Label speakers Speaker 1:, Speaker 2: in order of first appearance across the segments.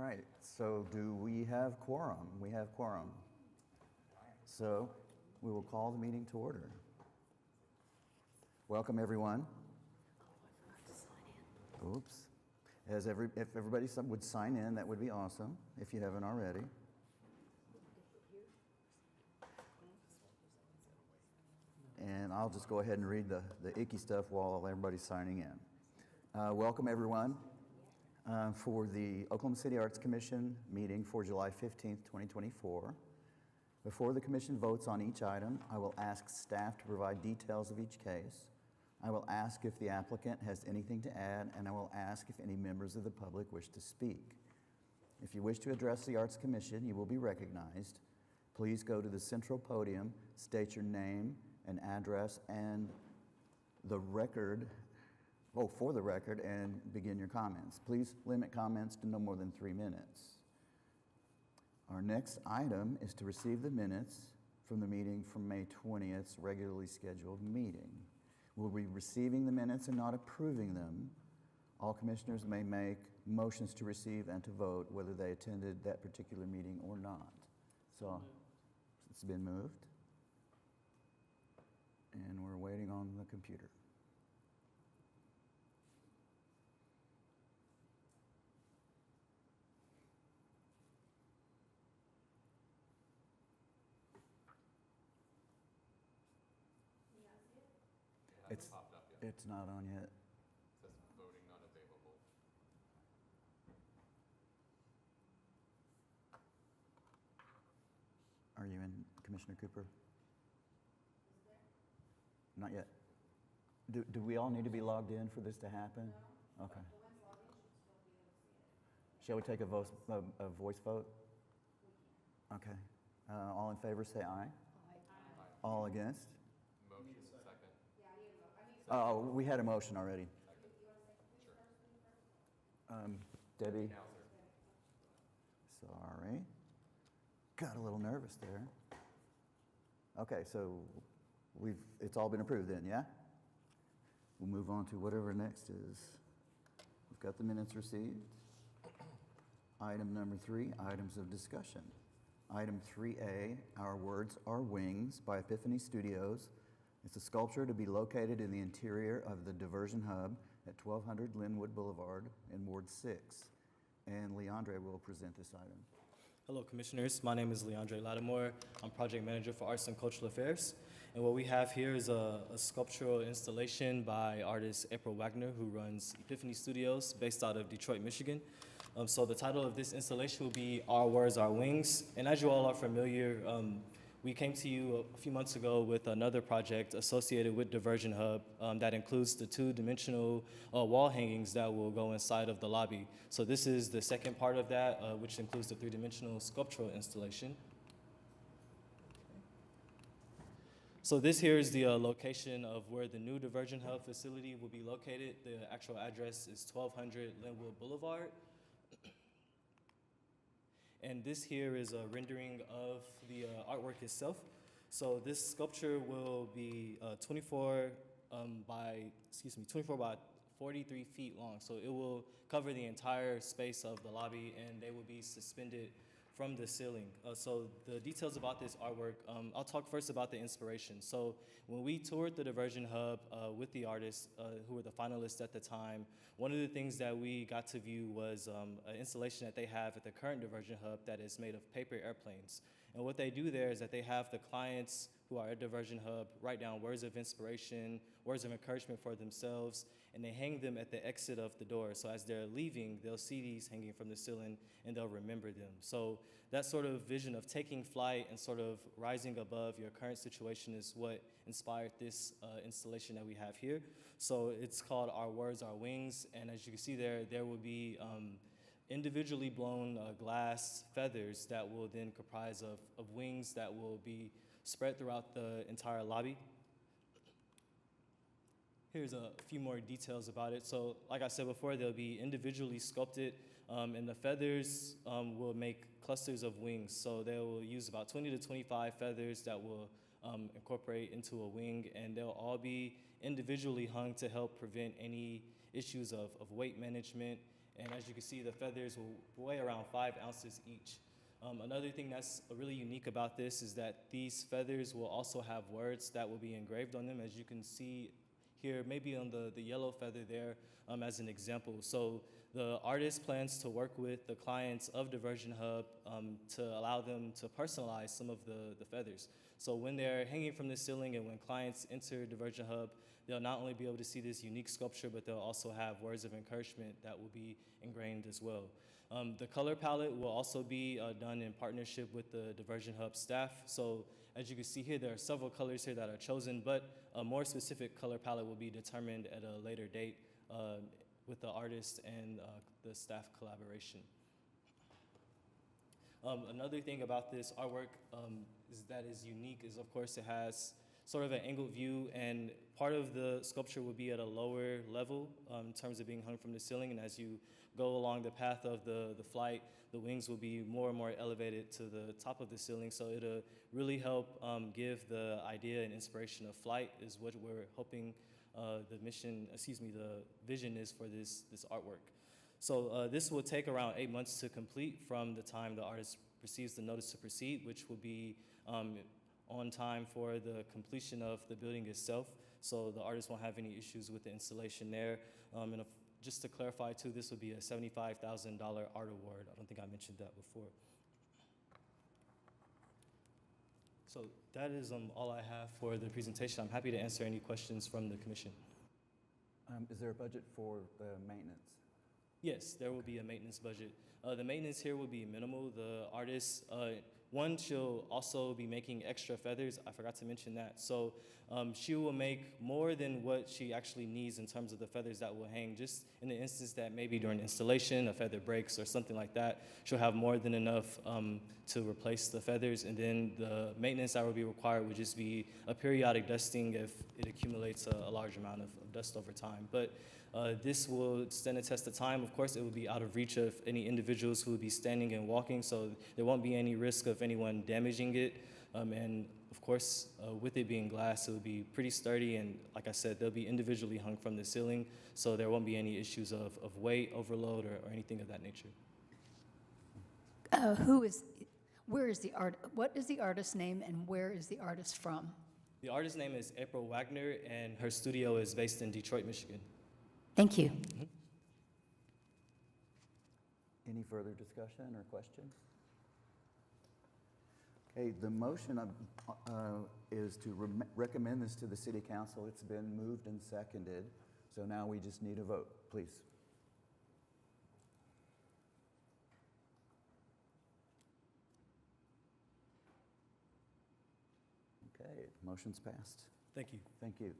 Speaker 1: right, so do we have quorum? We have quorum. So we will call the meeting to order. Welcome, everyone. Oops. If everybody would sign in, that would be awesome, if you haven't already. And I'll just go ahead and read the icky stuff while everybody's signing in. Welcome, everyone, for the Oklahoma City Arts Commission meeting for July 15th, 2024. Before the commission votes on each item, I will ask staff to provide details of each case. I will ask if the applicant has anything to add, and I will ask if any members of the public wish to speak. If you wish to address the Arts Commission, you will be recognized. Please go to the central podium, state your name and address and for the record, and begin your comments. Please limit comments to no more than 3 minutes. Our next item is to receive the minutes from the meeting from May 20th, regularly scheduled meeting. We'll be receiving the minutes and not approving them. All commissioners may make motions to receive and to vote whether they attended that particular meeting or not. So it's been moved. And we're waiting on the computer.
Speaker 2: Popped up yet.
Speaker 1: It's not on yet.
Speaker 2: It says voting not available.
Speaker 1: Are you in, Commissioner Cooper? Not yet. Do we all need to be logged in for this to happen? No. Okay. Shall we take a voice vote? Okay. All in favor say aye.
Speaker 2: Aye.
Speaker 1: All against?
Speaker 2: Motion second.
Speaker 1: Oh, we had a motion already.
Speaker 2: Sure.
Speaker 1: Debbie?
Speaker 2: Now, sir.
Speaker 1: Sorry. Got a little nervous there. Okay, so it's all been approved then, yeah? We'll move on to whatever next is. We've got the minutes received. Item number 3, items of discussion. Item 3A, Our Words Are Wings by Epiphany Studios. It's a sculpture to be located in the interior of the Diversion Hub at 1200 Linwood Boulevard in Ward 6. And Leandre will present this item.
Speaker 3: Hello, Commissioners. My name is Leandre Lattimore. I'm Project Manager for Arts and Cultural Affairs. And what we have here is a sculptural installation by artist April Wagner, who runs Epiphany Studios based out of Detroit, Michigan. So the title of this installation will be Our Words Are Wings. And as you all are familiar, we came to you a few months ago with another project associated with Diversion Hub that includes the 2-dimensional wall hangings that will go inside of the lobby. So this is the second part of that, which includes the 3-dimensional sculptural installation. So this here is the location of where the new Diversion Hub facility will be located. The actual address is 1200 Linwood Boulevard. And this here is a rendering of the artwork itself. So this sculpture will be 24 by 43 feet long. So it will cover the entire space of the lobby, and they will be suspended from the ceiling. So the details about this artwork, I'll talk first about the inspiration. So when we toured the Diversion Hub with the artists who were the finalists at the time, one of the things that we got to view was an installation that they have at the current Diversion Hub that is made of paper airplanes. And what they do there is that they have the clients who are at Diversion Hub write down words of inspiration, words of encouragement for themselves, and they hang them at the exit of the door. So as they're leaving, they'll see these hanging from the ceiling and they'll remember them. So that sort of vision of taking flight and sort of rising above your current situation is what inspired this installation that we have here. So it's called Our Words Are Wings, and as you can see there will be individually blown glass feathers that will then comprise of wings that will be spread throughout the entire lobby. Here's a few more details about it. So like I said before, they'll be individually sculpted, and the feathers will make clusters of wings. So they will use about 20 to 25 feathers that will incorporate into a wing, and they'll all be individually hung to help prevent any issues of weight management And as you can see, the feathers will weigh around 5 ounces each. Another thing that's really unique about this is that these feathers will also have words that will be engraved on them, as you can see here, maybe on the yellow feather there as an example. So the artist plans to work with the clients of Diversion Hub to allow them to personalize some of the feathers. So when they're hanging from the ceiling and when clients enter Diversion Hub, they'll not only be able to see this unique sculpture, but they'll also have words of encouragement that will be engraved as well. The color palette will also be done in partnership with the Diversion Hub staff. So as you can see here, there are several colors here that are chosen, but a more specific color palette will be determined at a later date with the artist and the staff collaboration. Another thing about this artwork that is unique is, of course, it has sort of an angled view, and part of the sculpture will be at a lower level in terms of being hung from the ceiling, and as you go along the path of the flight, the wings will be more and more elevated to the top of the ceiling, so it'll really help give the idea and inspiration of flight is what we're hoping the vision is for this artwork. So this will take around 8 months to complete from the time the artist receives the notice to proceed, which will be on time for the completion of the building itself. So the artist won't have any issues with the installation there. And just to clarify too, this would be a $75,000 art award. I don't think I mentioned that before. So that is all I have for the presentation. I'm happy to answer any questions from the commission.
Speaker 1: Is there a budget for the maintenance?
Speaker 3: Yes, there will be a maintenance budget. The maintenance here will be minimal. The artist, she'll also be making extra feathers. I forgot to mention that. So she will make more than what she actually needs in terms of the feathers that will hang. Just in the instance that maybe during installation a feather breaks or something like that, she'll have more than enough to replace the feathers. And then the maintenance that will be required would just be a periodic dusting if it accumulates a large amount of dust over time. But this will stand the test of time. Of course, it will be out of reach of any individuals who will be standing and walking, so there won't be any risk of anyone damaging it. And of course, with it being glass, it will be pretty sturdy, and like I said, they'll be individually hung from the ceiling, so there won't be any issues of weight, overload, or anything of that nature.
Speaker 4: What is the artist's name, and where is the artist from?
Speaker 3: The artist's name is April Wagner, and her studio is based in Detroit, Michigan.
Speaker 4: Thank you.
Speaker 1: Any further discussion or questions? Okay, the motion is to recommend this to the City Council. It's been moved and seconded, so now we just need a vote, please. Okay, motion's passed.
Speaker 3: Thank you.
Speaker 1: Thank you.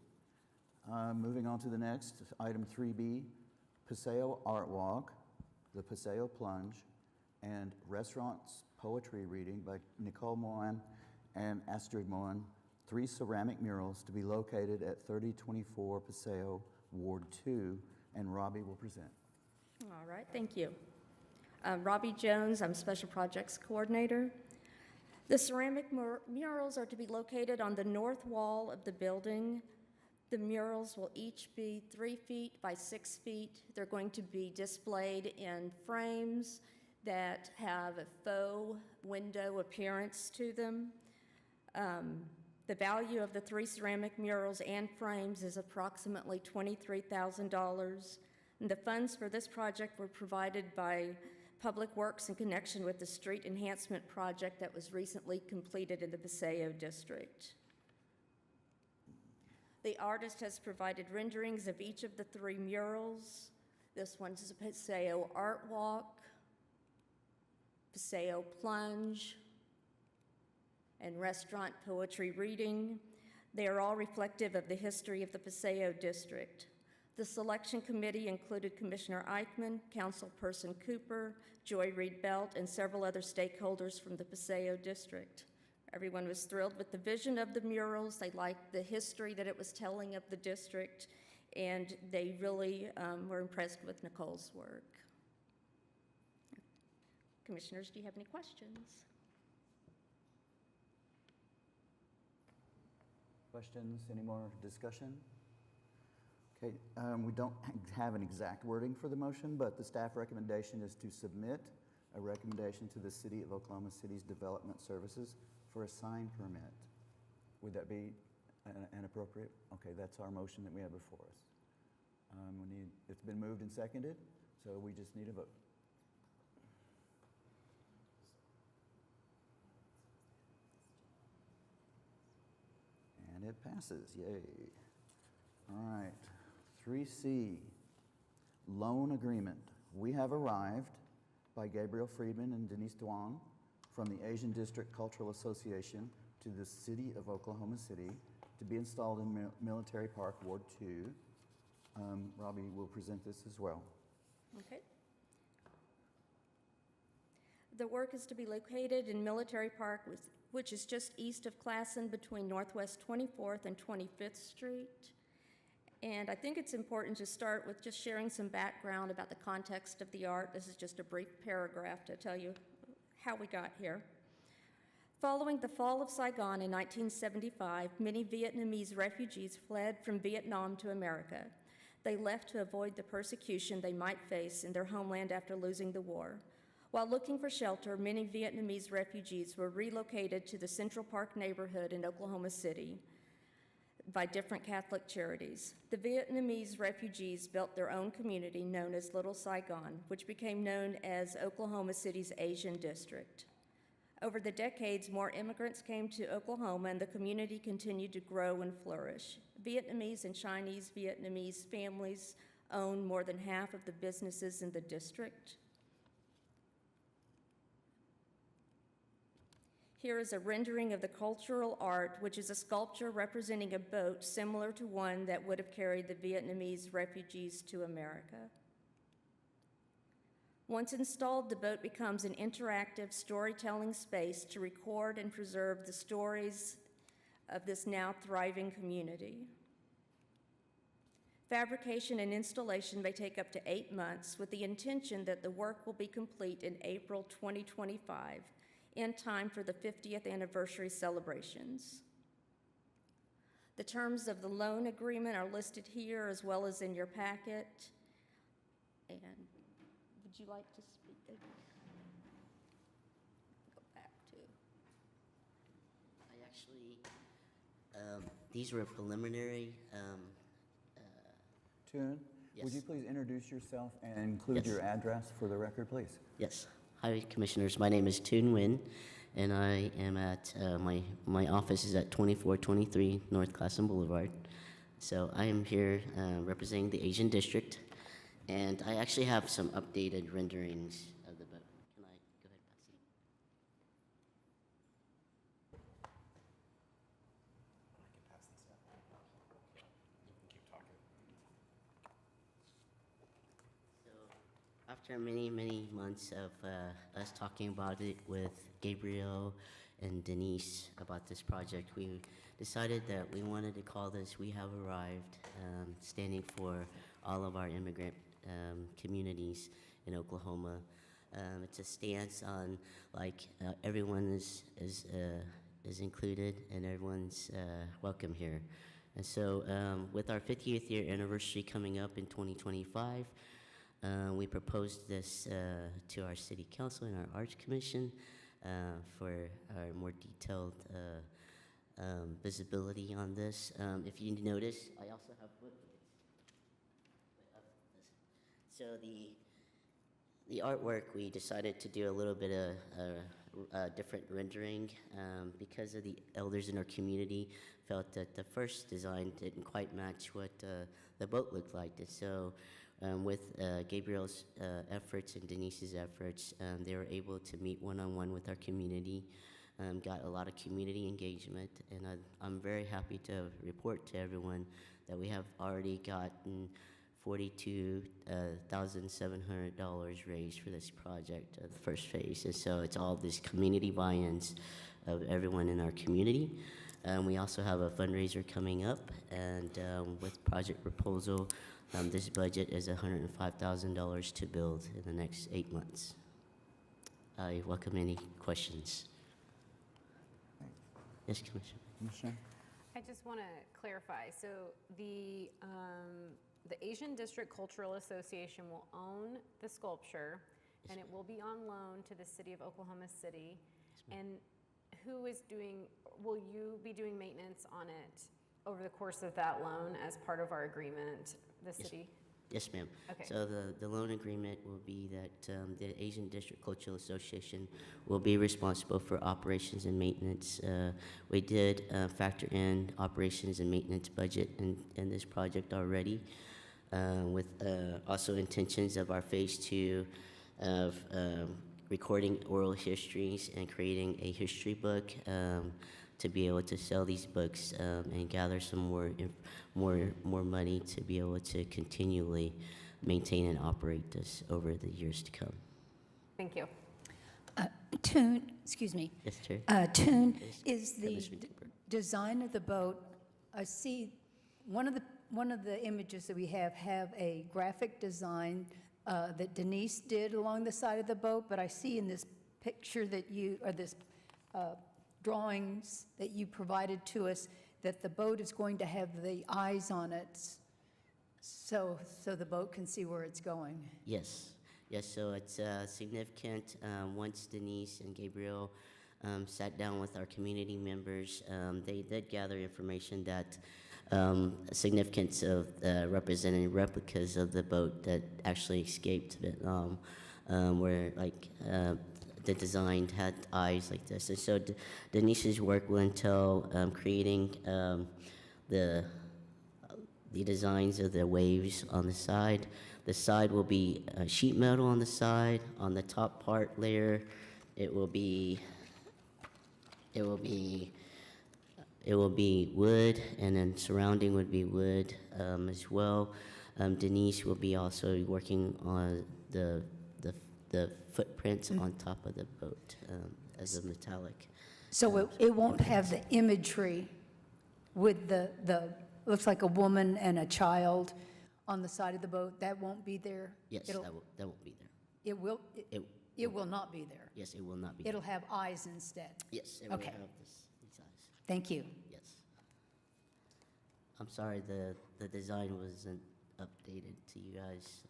Speaker 1: Moving on to the next, item 3B, Paseo Art Walk, the Paseo Plunge, and Restaurants Poetry Reading by Nicole Mohan and Astrid Mohan, 3 ceramic murals to be located at 3024 Paseo, Ward 2, and Robbie will present.
Speaker 5: All right, thank you. Robbie Jones, I'm Special Projects Coordinator. The ceramic murals are to be located on the north wall of the building. The murals will each be 3 feet by 6 feet. They're going to be displayed in frames that have a faux window appearance to them. The value of the 3 ceramic murals and frames is approximately $23,000. And the funds for this project were provided by Public Works in connection with the street enhancement project that was recently completed in the Paseo district. The artist has provided renderings of each of the 3 murals. This one's a Paseo Art Walk, Paseo Plunge, and Restaurant Poetry Reading. They are all reflective of the history of the Paseo district. The selection committee included Commissioner Eichmann, Councilperson Cooper, Joy Reid-Belt, and several other stakeholders from the Paseo district. Everyone was thrilled with the vision of the murals. They liked the history that it was telling of the district, and they really were impressed with Nicole's work. Commissioners, do you have any questions?
Speaker 1: Questions? Any more discussion? Okay, we don't have an exact wording for the motion, but the staff recommendation is to submit a recommendation to the City of Oklahoma City's Development Services for a sign permit. Would that be an appropriate? Okay, that's our motion that we have before us. It's been moved and seconded, so we just need a vote. And it passes, yay. All right, 3C, loan agreement. We have arrived by Gabriel Friedman and Denise Duong from the Asian District Cultural Association to the City of Oklahoma City to be installed in Military Park, Ward 2. Robbie will present this as well.
Speaker 5: Okay. The work is to be located in Military Park, which is just east of Classen between Northwest 24th and 25th Street. And I think it's important to start with just sharing some background about the context of the art. This is just a brief paragraph to tell you how we got here. Following the fall of Saigon in 1975, many Vietnamese refugees fled from Vietnam to America. They left to avoid the persecution they might face in their homeland after losing the war. While looking for shelter, many Vietnamese refugees were relocated to the Central Park neighborhood in Oklahoma City by different Catholic charities. The Vietnamese refugees built their own community known as Little Saigon, which became known as Oklahoma City's Asian District. Over the decades, more immigrants came to Oklahoma and the community continued to grow and flourish. Vietnamese and Chinese Vietnamese families own more than half of the businesses in the district. Here is a rendering of the cultural art, which is a sculpture representing a boat similar to one that would have carried the Vietnamese refugees to America. Once installed, the boat becomes an interactive storytelling space to record and preserve the stories of this now thriving community. Fabrication and installation may take up to 8 months, with the intention that the work will be complete in April 2025, in time for the 50th anniversary celebrations. The terms of the loan agreement are listed here as well as in your packet. And would you like to speak? Go back to.
Speaker 6: I actually, these were preliminary.
Speaker 1: Tune, would
Speaker 6: Yes.
Speaker 1: you please introduce yourself and include
Speaker 6: Yes.
Speaker 1: your address for the record, please?
Speaker 6: Yes. Hi, Commissioners. My name is Toon Nguyen, and I am at my office is at 2423 North Classen Boulevard. So I am here representing the Asian District, and I actually have some updated renderings of the boat. Can I go ahead and pass it? So, after many, many months of us talking about it with Gabriel and Denise about this project, we decided that we wanted to call this We Have Arrived, standing for all of our immigrant communities in Oklahoma. It's a stance on everyone is included and everyone's welcome here. And so with our 50th year anniversary coming up in 2025, we proposed this to our City Council and our Arts Commission for our more detailed visibility on this. If you notice, I also have so the artwork, we decided to do a little bit of a different rendering because of the elders in our community felt that the first design didn't quite match what the boat looked like. And so with Gabriel's efforts and Denise's efforts, they were able to meet one-on-one with our community, got a lot of community engagement, and I'm very happy to report to everyone that we have already gotten $42,700 raised for this project, the first phase. And so it's all these community buy-ins of everyone in our community. We also have a fundraiser coming up, and with project proposal, this budget is $105,000 to build in the next 8 months. I welcome any questions. Yes, Commissioner.
Speaker 1: Commissioner?
Speaker 7: I just want to clarify. So the the Asian District Cultural Association will own the sculpture, and it will be on loan to the city of Oklahoma City. And who is doing, will you be doing maintenance on it over the course of that loan as part of our agreement, the city?
Speaker 6: Yes, ma'am.
Speaker 7: Okay.
Speaker 6: So the loan agreement will be that the Asian District Cultural Association will be responsible for operations and maintenance. We did factor in operations and maintenance budget in this project already, with also intentions of our phase 2 of recording oral histories and creating a history book to be able to sell these books and gather some more money to be able to continually maintain and operate this over the years to come.
Speaker 7: Thank you.
Speaker 4: Toon, excuse me.
Speaker 6: Yes, Chair.
Speaker 4: Toon,
Speaker 6: Yes,
Speaker 4: is the
Speaker 6: Commissioner Cooper.
Speaker 4: design of the boat, I see one of the images that we have a graphic design that Denise did along the side of the boat, but I see in this picture that you, or this drawings that you provided to us, that the boat is going to have the eyes on it, so the boat can see where it's going.
Speaker 6: Yes, yes, so it's significant. Once Denise and Gabriel sat down with our community members, they did gather information that significance of representing replicas of the boat that actually escaped Vietnam, where like the design had eyes like this. And so Denise's work will entail creating the designs of the waves on the side. The side will be sheet metal on the side. On the top part layer, it will be wood, and then surrounding would be wood as well. Denise will be also working on the footprints on top of the boat as a metallic.
Speaker 4: So it won't have the imagery with the looks like a woman and a child on the side of the boat. That won't be there?
Speaker 6: Yes,
Speaker 4: It'll-
Speaker 6: that won't be there.
Speaker 4: It will not be there.
Speaker 6: Yes, it will not be.
Speaker 4: It'll have eyes instead.
Speaker 6: Yes, it will
Speaker 4: Okay.
Speaker 6: have these eyes.
Speaker 4: Thank you.
Speaker 6: Yes. I'm sorry the design wasn't updated to you guys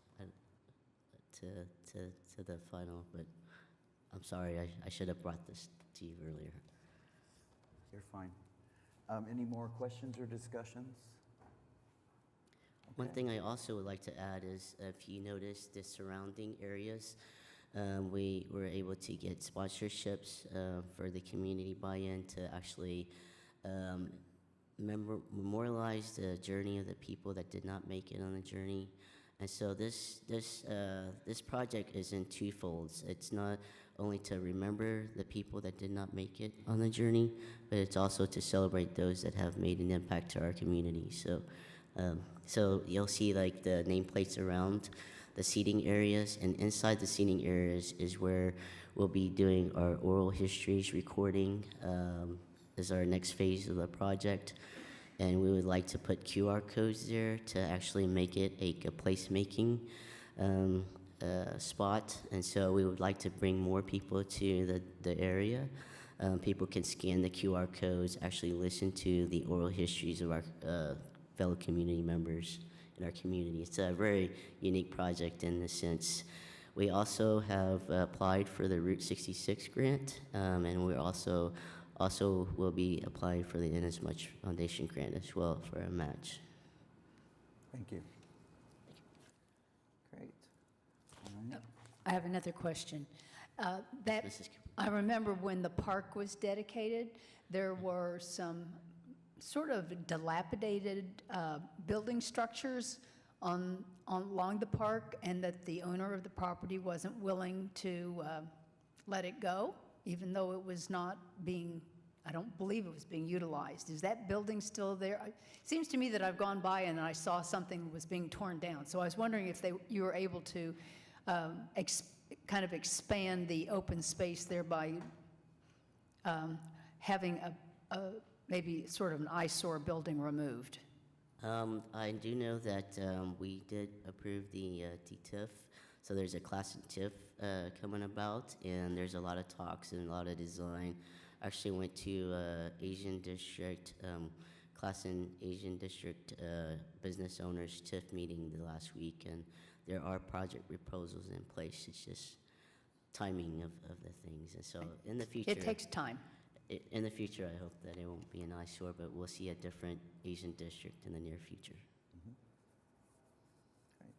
Speaker 6: to the final, but I'm sorry, I should have brought this to you earlier.
Speaker 1: You're fine. Any more questions or discussions?
Speaker 6: One
Speaker 1: Okay.
Speaker 6: thing I also would like to add is if you notice the surrounding areas, we were able to get sponsorships for the community buy-in to actually memorialize the journey of the people that did not make it on the journey. And so this project is in two folds. It's not only to remember the people that did not make it on the journey, but it's also to celebrate those that have made an impact to our community. So you'll see like the nameplates around the seating areas, and inside the seating areas is where we'll be doing our oral histories recording is our next phase of the project. And we would like to put QR codes there to actually make it a placemaking spot. And so we would like to bring more people to the area. People can scan the QR codes, actually listen to the oral histories of our fellow community members in our community. It's a very unique project in the sense. We also have applied for the Route 66 grant, and we're also will be applying for the Inasmuch Foundation grant as well for a match.
Speaker 1: Thank you. Great. All right.
Speaker 4: I have another question. That
Speaker 6: Mrs. Cooper.
Speaker 4: I remember when the park was dedicated, there were some sort of dilapidated building structures along the park, and that the owner of the property wasn't willing to let it go, even though it was not being, I don't believe it was being utilized. Is that building still there? It seems to me that I've gone by and I saw something was being torn down. So I was wondering if you were able to kind of expand the open space there by having a maybe sort of an eyesore building removed.
Speaker 6: I do know that we did approve the TIF, so there's a class in TIF coming about, and there's a lot of talks and a lot of design. Actually went to Asian District Classen Asian District Business Owners TIF meeting the last week, and there are project proposals in place. It's just timing of the things. And so in the future,
Speaker 4: It takes time.
Speaker 6: in the future, I hope that it won't be an eyesore, but we'll see a different Asian district in the near future.
Speaker 1: Great.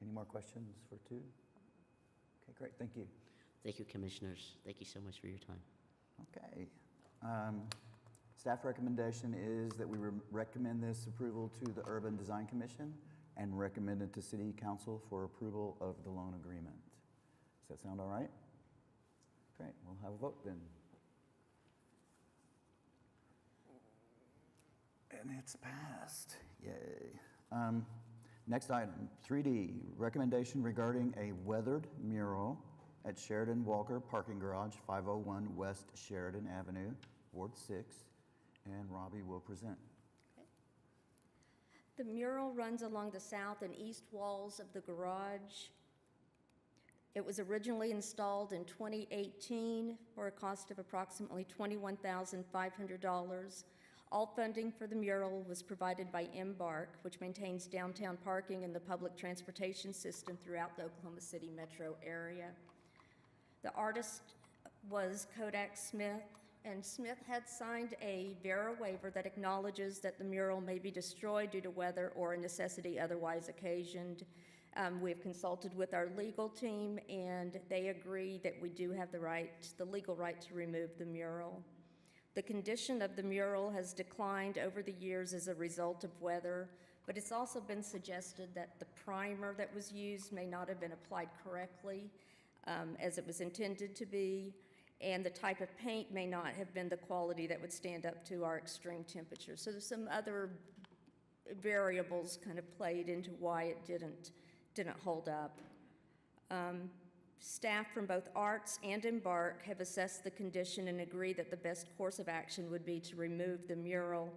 Speaker 1: Any more questions for two? Okay, great, thank you.
Speaker 6: Thank you, commissioners. Thank you so much for your time.
Speaker 1: Okay. Staff recommendation is that we recommend this approval to the Urban Design Commission and recommend it to City Council for approval of the loan agreement. Does that sound all right? Great, we'll have a vote then. And it's passed, yay. Next item, 3D, recommendation regarding a weathered mural at Sheridan Walker Parking Garage, 501 West Sheridan Avenue, Ward 6, and Robbie will present.
Speaker 5: The mural runs along the south and east walls of the garage. It was originally installed in 2018 for a cost of approximately $21,500. All funding for the mural was provided by Embark, which maintains downtown parking and the public transportation system throughout the Oklahoma City metro area. The artist was Kodak Smith, and Smith had signed a VERA waiver that acknowledges that the mural may be destroyed due to weather or a necessity otherwise occasioned. We've consulted with our legal team, and they agree that we do have the legal right to remove the mural. The condition of the mural has declined over the years as a result of weather, but it's also been suggested that the primer that was used may not have been applied correctly as it was intended to be, and the type of paint may not have been the quality that would stand up to our extreme temperatures. So there's some other variables kind of played into why it didn't hold up. Staff from both Arts and Embark have assessed the condition and agree that the best course of action would be to remove the mural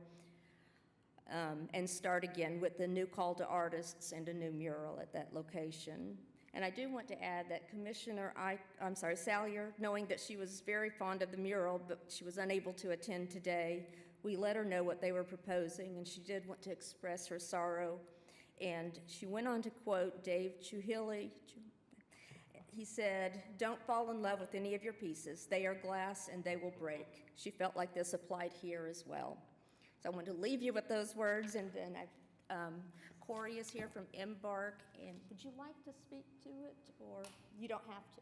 Speaker 5: and start again with a new call to artists and a new mural at that location. And I do want to add that Salyer, knowing that she was very fond of the mural, but she was unable to attend today, we let her know what they were proposing, and she did want to express her sorrow. And she went on to quote Dave Chuhilli. He said, "Don't fall in love with any of your pieces. They are glass and they will break." She felt like this applied here as well. So I want to leave you with those words, and then Corey is here from Embark, and would you like to speak to it, or you don't have to?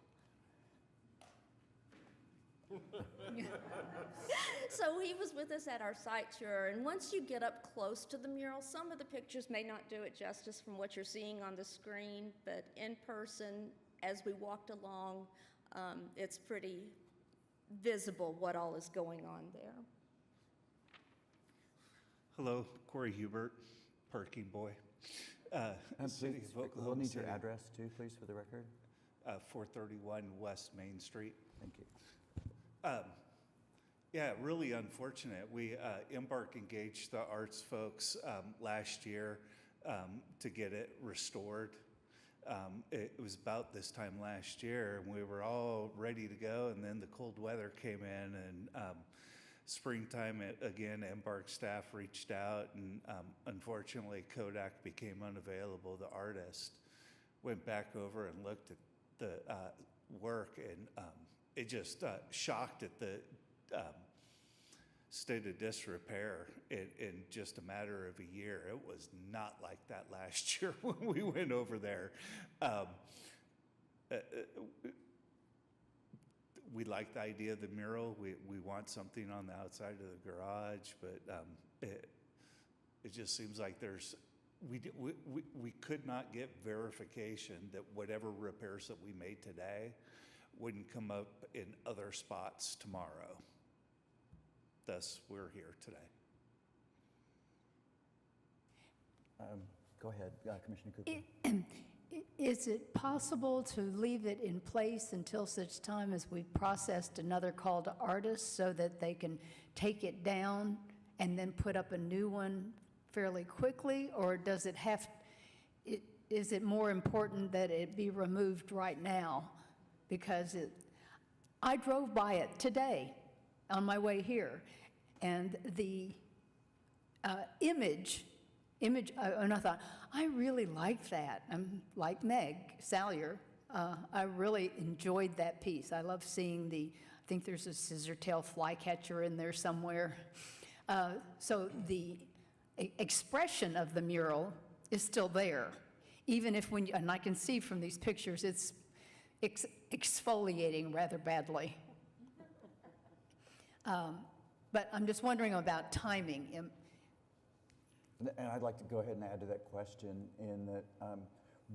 Speaker 5: So he was with us at our site tour, and once you get up close to the mural, some of the pictures may not do it justice from what you're seeing on the screen, but in person, as we walked along, it's pretty visible what all is going on there.
Speaker 8: Hello, Corey Hubert, parking boy. City of
Speaker 1: We'll
Speaker 8: Oklahoma
Speaker 1: need your
Speaker 8: City,
Speaker 1: address too, please, for the record.
Speaker 8: 431 West Main Street.
Speaker 1: Thank you.
Speaker 8: Yeah, really unfortunate. We Embark engaged the arts folks last year to get it restored. It was about this time last year, and we were all ready to go, and then the cold weather came in, and springtime, again, Embark staff reached out, and unfortunately, Kodak became unavailable. The artist went back over and looked at the work, and it just shocked at the state of disrepair in just a matter of a year. It was not like that last year when we went over there. We like the idea of the mural. We want something on the outside of the garage, but it just seems like we could not get verification that whatever repairs that we made today wouldn't come up in other spots tomorrow. Thus, we're here today.
Speaker 1: Go ahead, Commissioner Cooper.
Speaker 4: Is it possible to leave it in place until such time as we've processed another call to artists so that they can take it down and then put up a new one fairly quickly? Or does it have, is it more important that it be removed right now? Because I drove by it today on my way here, and the image, and I thought, I really like that. I'm like Meg Salyer. I really enjoyed that piece. I love seeing I think there's a scissor tail flycatcher in there somewhere. So the expression of the mural is still there, even if and I can see from these pictures, it's exfoliating rather badly. But I'm just wondering about timing.
Speaker 1: And I'd like to go ahead and add to that question in that,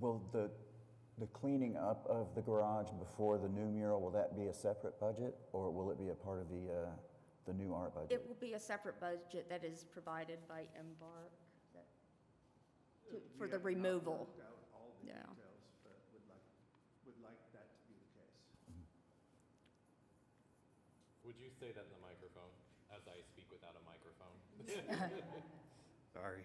Speaker 1: will the cleaning up of the garage before the new mural, will that be a separate budget, or will it be a part of the new art budget?
Speaker 5: It will be a separate budget that is provided by Embark for the removal.
Speaker 8: All the
Speaker 5: Yeah.
Speaker 8: details, but would like that to be the case.
Speaker 2: Would you say that in the microphone, as I speak without a microphone?
Speaker 8: Sorry.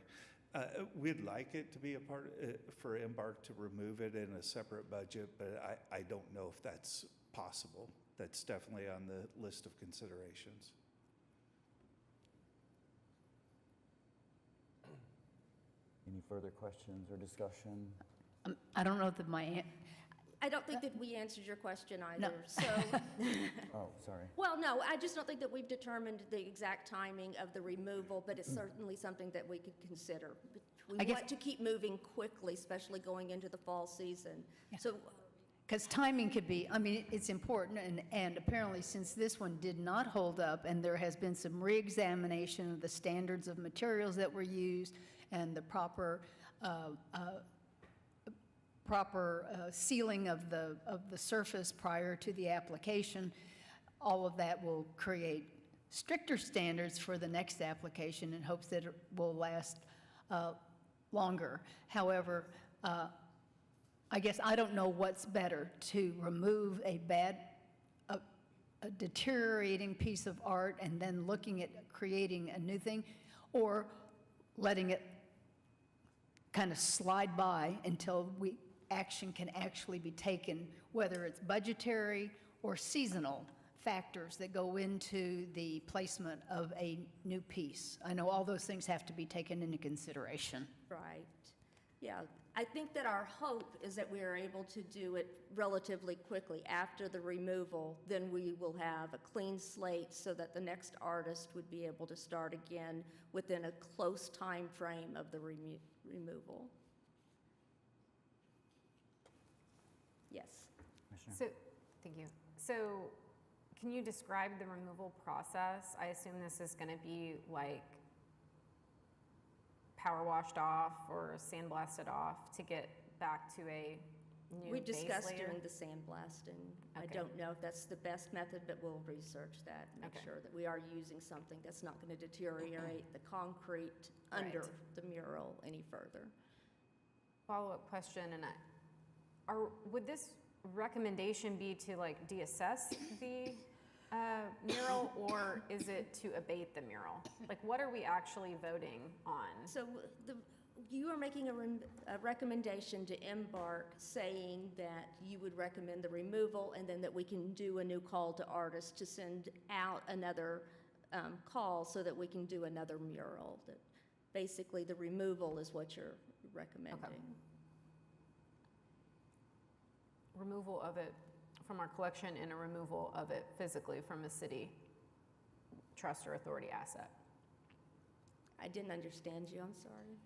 Speaker 8: We'd like it to be a part, for Embark to remove it in a separate budget, but I don't know if that's possible. That's definitely on the list of considerations.
Speaker 1: Any further questions or discussion?
Speaker 4: I don't know that
Speaker 5: I don't think that we answered your question either.
Speaker 4: No.
Speaker 5: So,
Speaker 1: Oh, sorry.
Speaker 5: well, no, I just don't think that we've determined the exact timing of the removal, but it's certainly something that we could consider. We
Speaker 4: I guess-
Speaker 5: want to keep moving quickly, especially going into the fall season. So,
Speaker 4: because timing could be, I mean, it's important, and apparently since this one did not hold up, and there has been some reexamination of the standards of materials that were used and the proper sealing of the surface prior to the application, all of that will create stricter standards for the next application in hopes that it will last longer. However, I guess I don't know what's better, to remove a deteriorating piece of art and then looking at creating a new thing, or letting it kind of slide by until action can actually be taken, whether it's budgetary or seasonal factors that go into the placement of a new piece. I know all those things have to be taken into consideration.
Speaker 5: right. Yeah, I think that our hope is that we are able to do it relatively quickly after the removal. Then we will have a clean slate so that the next artist would be able to start again within a close time frame of the removal. Yes.
Speaker 1: Commissioner?
Speaker 7: So, thank you. So, can you describe the removal process? I assume this is going to be like power washed off or sandblasted off to get back to a new
Speaker 5: We
Speaker 7: base
Speaker 5: discussed
Speaker 7: layer?
Speaker 5: doing the sandblasting. I
Speaker 7: Okay.
Speaker 5: don't know if that's the best method, but we'll research that, and make
Speaker 7: Okay.
Speaker 5: sure that we are using something that's not going to deteriorate the concrete under
Speaker 7: Right.
Speaker 5: the mural any further.
Speaker 7: Follow-up question, and would this recommendation be to like deassess the mural, or is it to abate the mural? Like, what are we actually voting on?
Speaker 5: So you are making a recommendation to Embark saying that you would recommend the removal, and then that we can do a new call to artists to send out another call so that we can do another mural. That basically the removal is what you're recommending.
Speaker 7: Removal of it from our collection and a removal of it physically from a city trust or authority asset.
Speaker 5: I didn't understand you, I'm sorry.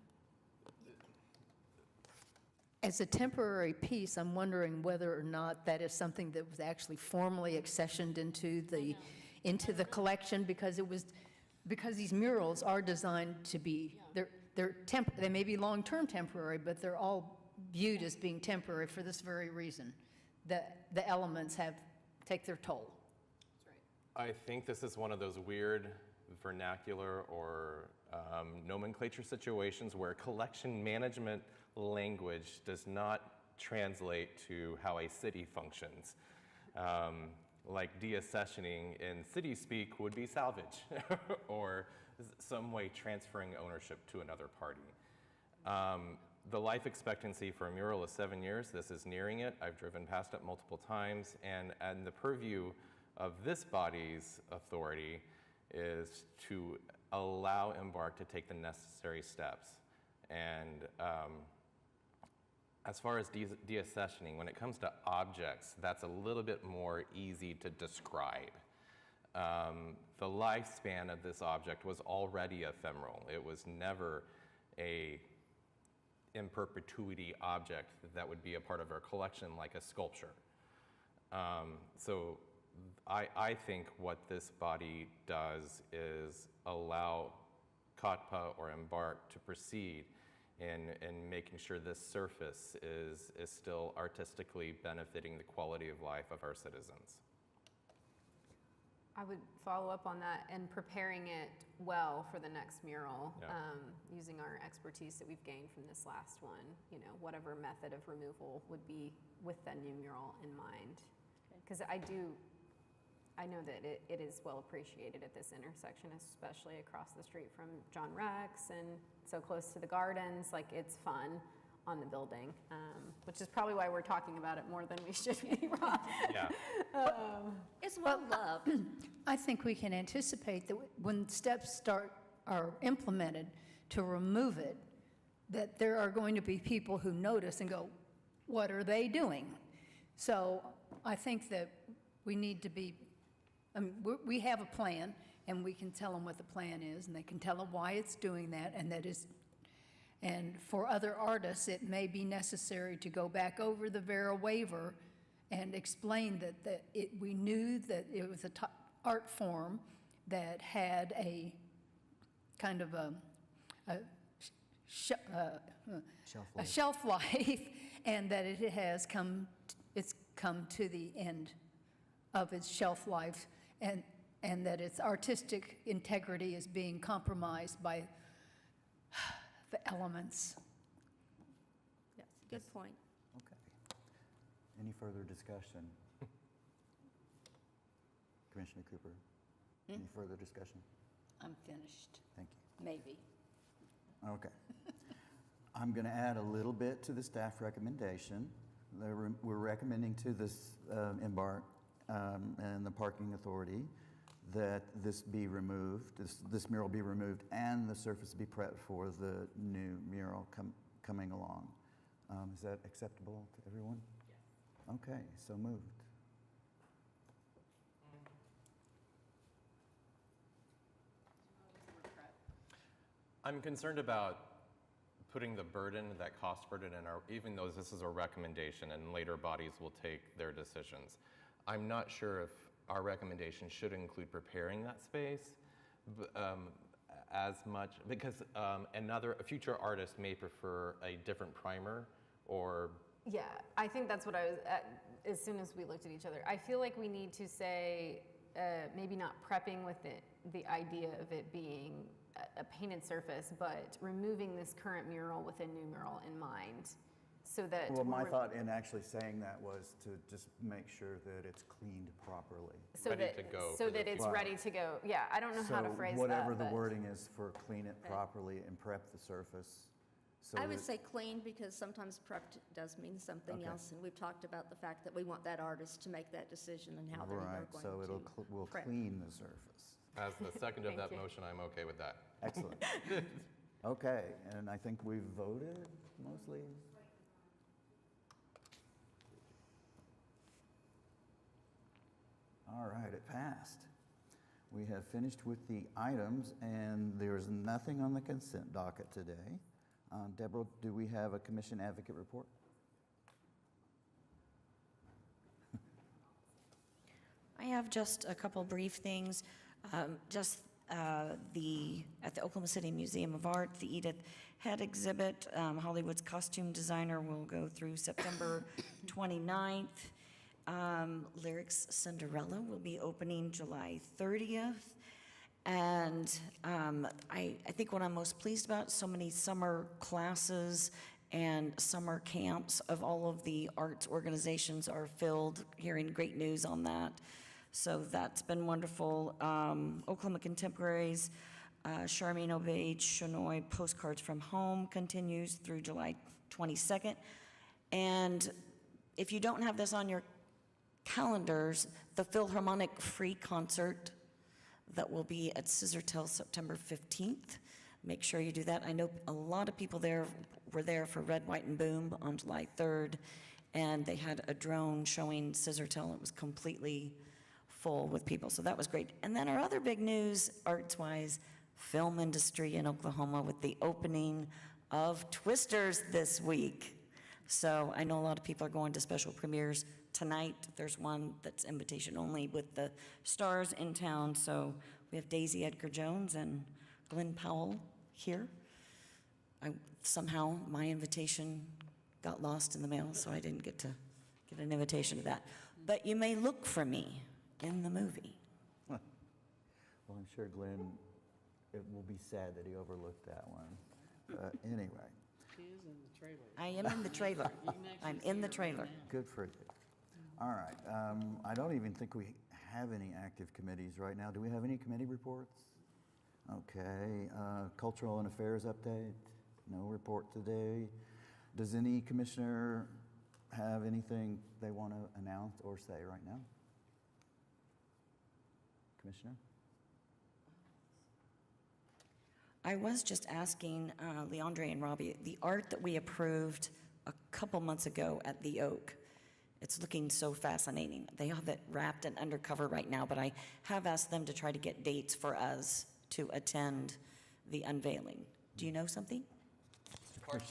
Speaker 4: As a temporary piece, I'm wondering whether or not that is something that was actually formally accessioned into the collection, because these murals are designed to be, they may be long-term temporary, but they're all viewed as being temporary for this very reason. The elements take their toll.
Speaker 2: I think this is one of those weird vernacular or nomenclature situations where collection management language does not translate to how a city functions. Like deaccessioning in city speak would be salvage or some way transferring ownership to another party. The life expectancy for a mural is 7 years. This is nearing it. I've driven past it multiple times, and the purview of this body's authority is to allow Embark to take the necessary steps. And as far as deaccessioning, when it comes to objects, that's a little bit more easy to describe. The lifespan of this object was already ephemeral. It was never a in perpetuity object that would be a part of our collection like a sculpture. So I think what this body does is allow COTPA or Embark to proceed in making sure this surface is still artistically benefiting the quality of life of our citizens.
Speaker 7: I would follow up on that and preparing it well for the next mural,
Speaker 2: Yeah.
Speaker 7: Using our expertise that we've gained from this last one, whatever method of removal would be with the new mural in mind. Because I know that it is well appreciated at this intersection, especially across the street from John Rex and so close to the gardens. Like, it's fun on the building, which is probably why we're talking about it more than we should be, Rob.
Speaker 2: Yeah.
Speaker 5: It's well loved.
Speaker 4: I think we can anticipate that when steps are implemented to remove it, that there are going to be people who notice and go, what are they doing? So I think that we need to be, we have a plan, and we can tell them what the plan is, and they can tell them why it's doing that, and for other artists, it may be necessary to go back over the Vera waiver and explain that we knew that it was art form that had a kind of a shelf life, and that it's come to the end of its shelf life, and that its artistic integrity is being compromised by the elements.
Speaker 5: Yes, good point.
Speaker 1: Okay. Any further discussion? Commissioner Cooper, any further discussion?
Speaker 4: I'm finished,
Speaker 1: Thank you.
Speaker 4: maybe.
Speaker 1: Okay. I'm going to add a little bit to the staff recommendation. We're recommending to this Embark and the Parking Authority that this be removed, this mural be removed, and the surface be prepped for the new mural coming along. Is that acceptable to everyone? Yes. Okay, so moved.
Speaker 2: I'm concerned about putting the burden, that cost burden even though this is a recommendation and later bodies will take their decisions. I'm not sure if our recommendation should include preparing that space as much, because a future artist may prefer a different primer or.
Speaker 7: Yeah, I think that's what I was, as soon as we looked at each other, I feel like we need to say, maybe not prepping with the idea of it being a painted surface, but removing this current mural with a new mural in mind, so that.
Speaker 1: Well, my thought in actually saying that was to just make sure that it's cleaned properly.
Speaker 7: So
Speaker 2: Ready
Speaker 7: that,
Speaker 2: to go
Speaker 7: so
Speaker 2: for the
Speaker 7: that it's
Speaker 1: future.
Speaker 7: ready to go. Yeah, I don't know how to phrase
Speaker 1: So whatever
Speaker 7: that.
Speaker 1: the wording is for clean it properly and prep the surface. So
Speaker 5: I would
Speaker 1: that-
Speaker 5: say clean, because sometimes prepped does mean something
Speaker 1: Okay.
Speaker 5: else, and we've talked about the fact that we want that artist to make that decision and how they are
Speaker 1: Right,
Speaker 5: going
Speaker 1: so we'll
Speaker 5: prep.
Speaker 1: clean the surface.
Speaker 2: As the second of
Speaker 7: Thank
Speaker 2: that
Speaker 7: you.
Speaker 2: motion, I'm okay with that.
Speaker 1: Excellent. Okay, and I think we've voted mostly. All right, it passed. We have finished with the items, and there's nothing on the consent docket today. Deborah, do we have a commission advocate report?
Speaker 9: I have just a couple brief things. At the Oklahoma City Museum of Art, the Edith Head exhibit, Hollywood's costume designer, will go through September 29th. Lyrics Cinderella will be opening July 30th. And I think what I'm most pleased about, so many summer classes and summer camps of all of the arts organizations are filled, hearing great news on that. So that's been wonderful. Oklahoma Contemporaries, Charmaine Obeid Shenoy Postcards from Home continues through July 22nd. And if you don't have this on your calendars, the Philharmonic Free Concert that will be at Scissortail September 15th. Make sure you do that. I know a lot of people there were there for Red, White, and Boom on July 3rd, and they had a drone showing Scissortail. It was completely full with people, so that was great. And then our other big news, arts-wise, film industry in Oklahoma with the opening of Twisters this week. So I know a lot of people are going to special premieres tonight. There's one that's invitation only with the stars in town. So we have Daisy Edgar Jones and Glenn Powell here. Somehow my invitation got lost in the mail, so I didn't get an invitation to that. But you may look for me in the movie.
Speaker 1: Well, I'm sure Glenn, it will be sad that he overlooked that one. Anyway,
Speaker 9: I am in the trailer. I'm in the trailer.
Speaker 1: good for you. All right, I don't even think we have any active committees right now. Do we have any committee reports? Okay, Cultural and Affairs update? No report today. Does any commissioner have anything they want to announce or say right now? Commissioner?
Speaker 9: I was just asking Leandre and Robbie, the art that we approved a couple months ago at the Oak, it's looking so fascinating. They have it wrapped and undercover right now, but I have asked them to try to get dates for us to attend the unveiling. Do you know something?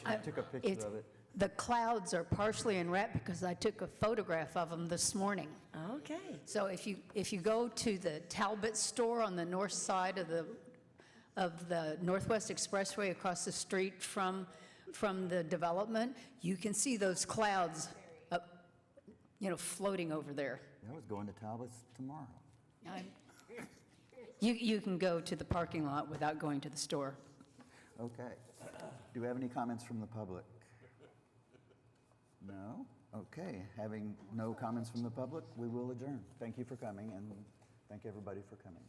Speaker 1: I took a picture
Speaker 4: It's-
Speaker 1: of it.
Speaker 4: The clouds are partially unwrapped because I took a photograph of them this morning.
Speaker 9: Okay.
Speaker 4: So if you go to the Talbot store on the north side of the Northwest Expressway across the street from the development, you can see those clouds up, floating over there.
Speaker 1: I was going to Talbot's tomorrow.
Speaker 4: You can go to the parking lot without going to the store.
Speaker 1: Okay. Do we have any comments from the public? No? Okay. Having no comments from the public, we will adjourn. Thank you for coming, and thank everybody for coming.